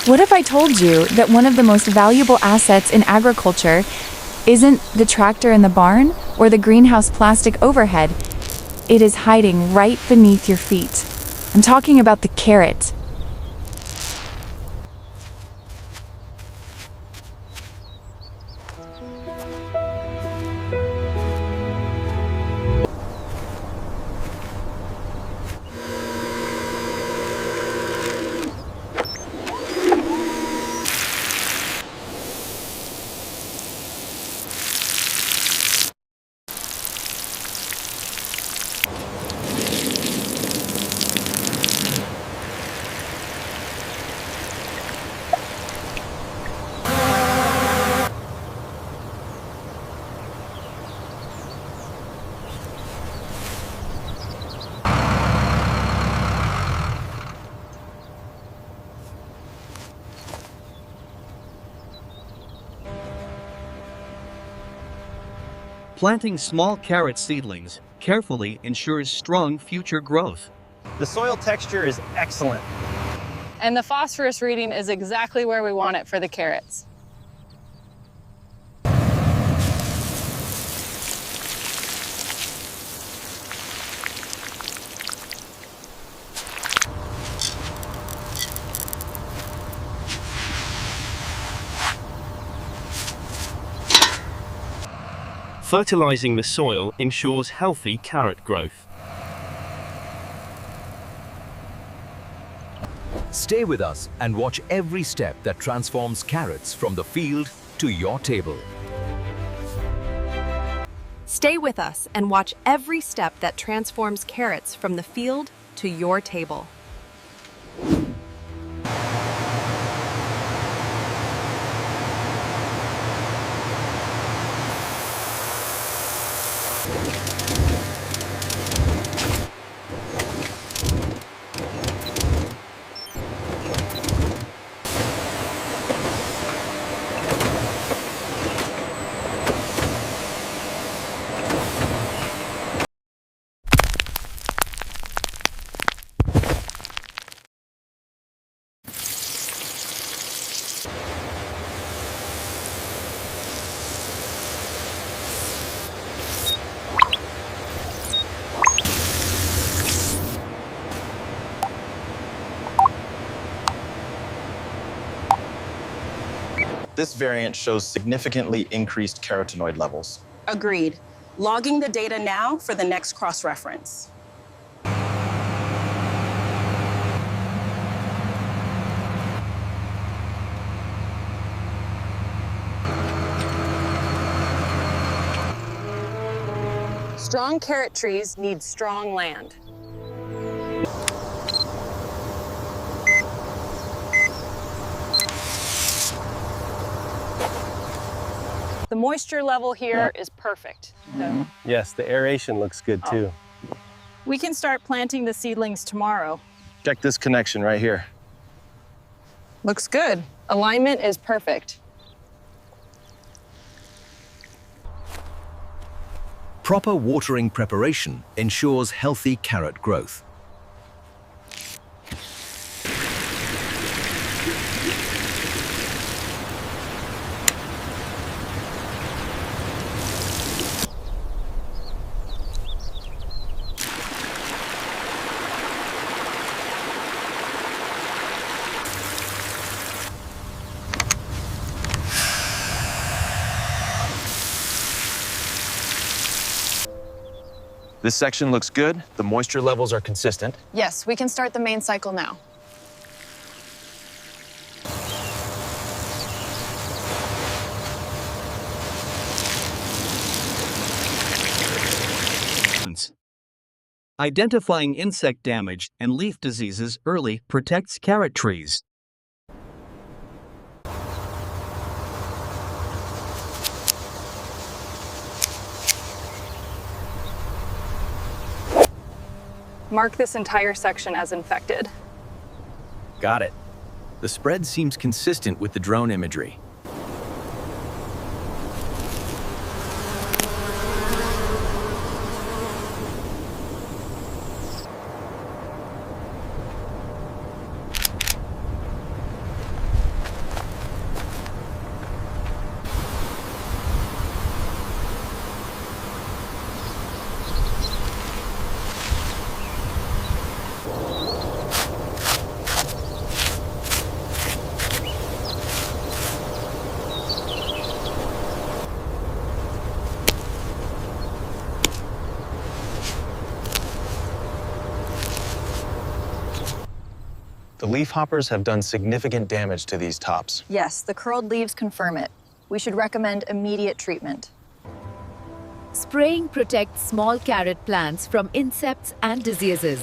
What if I told you that one of the most valuable assets in agriculture isn't the tractor in the barn or the greenhouse plastic overhead? It is hiding right beneath your feet. I'm talking about the carrot. Planting small carrot seedlings carefully ensures strong future growth. The soil texture is excellent. And the phosphorus reading is exactly where we want it for the carrots. Fertilizing the soil ensures healthy carrot growth. Stay with us and watch every step that transforms carrots from the field to your table. Stay with us and watch every step that transforms carrots from the field to your table. This variant shows significantly increased carotenoid levels. Agreed. Logging the data now for the next cross-reference. Strong carrot trees need strong land. The moisture level here is perfect. Yes, the aeration looks good too. We can start planting the seedlings tomorrow. Check this connection right here. Looks good. Alignment is perfect. Proper watering preparation ensures healthy carrot growth. This section looks good. The moisture levels are consistent. Yes, we can start the main cycle now. Identifying insect damage and leaf diseases early protects carrot trees. Mark this entire section as infected. Got it. The spread seems consistent with the drone imagery. The leaf hoppers have done significant damage to these tops. Yes, the curled leaves confirm it. We should recommend immediate treatment. Spraying protects small carrot plants from insects and diseases.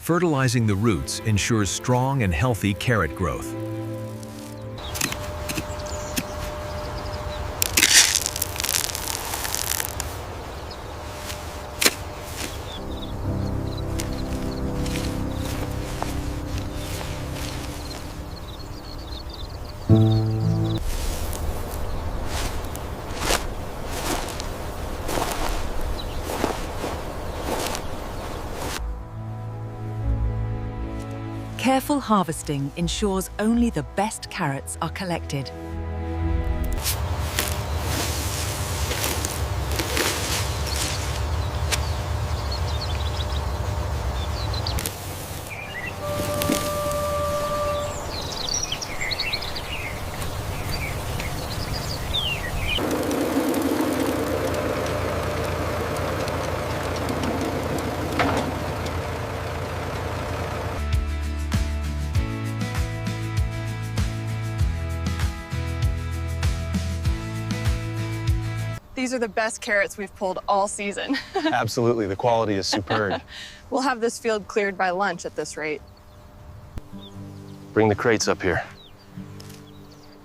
Fertilizing the roots ensures strong and healthy carrot growth. Careful harvesting ensures only the best carrots are collected. These are the best carrots we've pulled all season. Absolutely, the quality is superb. We'll have this field cleared by lunch at this rate. Bring the crates up here.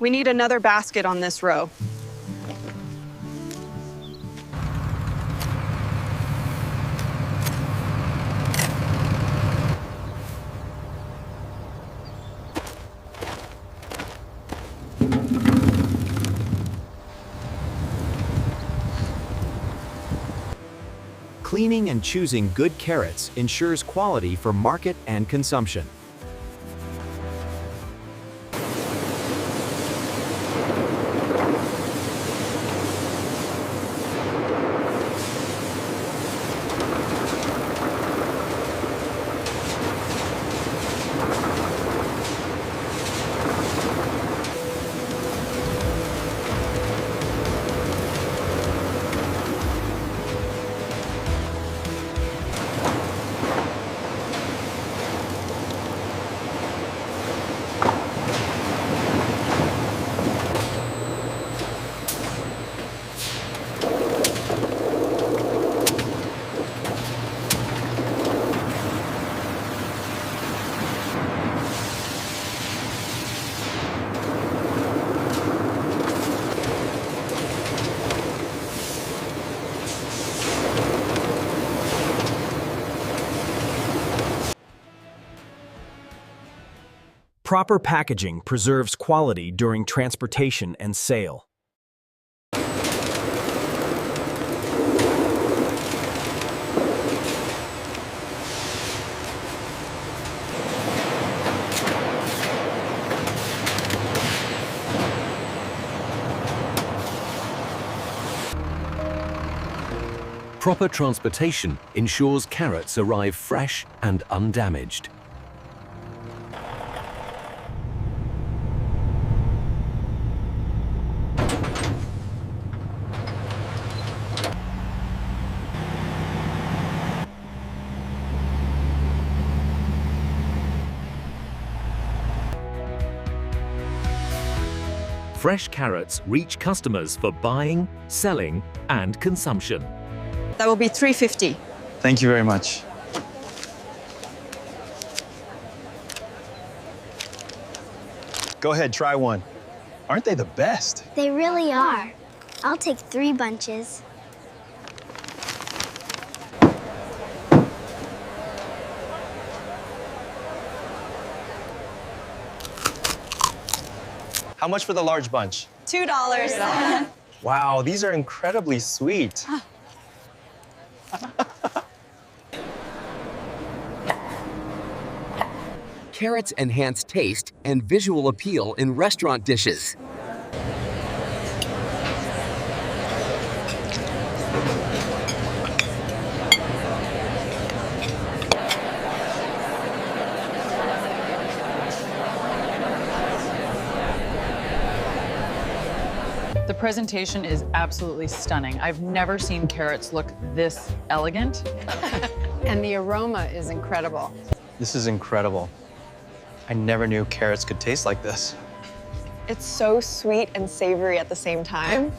We need another basket on this row. Cleaning and choosing good carrots ensures quality for market and consumption. Proper packaging preserves quality during transportation and sale. Proper transportation ensures carrots arrive fresh and undamaged. Fresh carrots reach customers for buying, selling, and consumption. That will be $3.50. Thank you very much. Go ahead, try one. Aren't they the best? They really are. I'll take 3 bunches. How much for the large bunch? $2. Wow, these are incredibly sweet. Carrots enhance taste and visual appeal in restaurant dishes. The presentation is absolutely stunning. I've never seen carrots look this elegant. And the aroma is incredible. This is incredible. I never knew carrots could taste like this. It's so sweet and savory at the same time.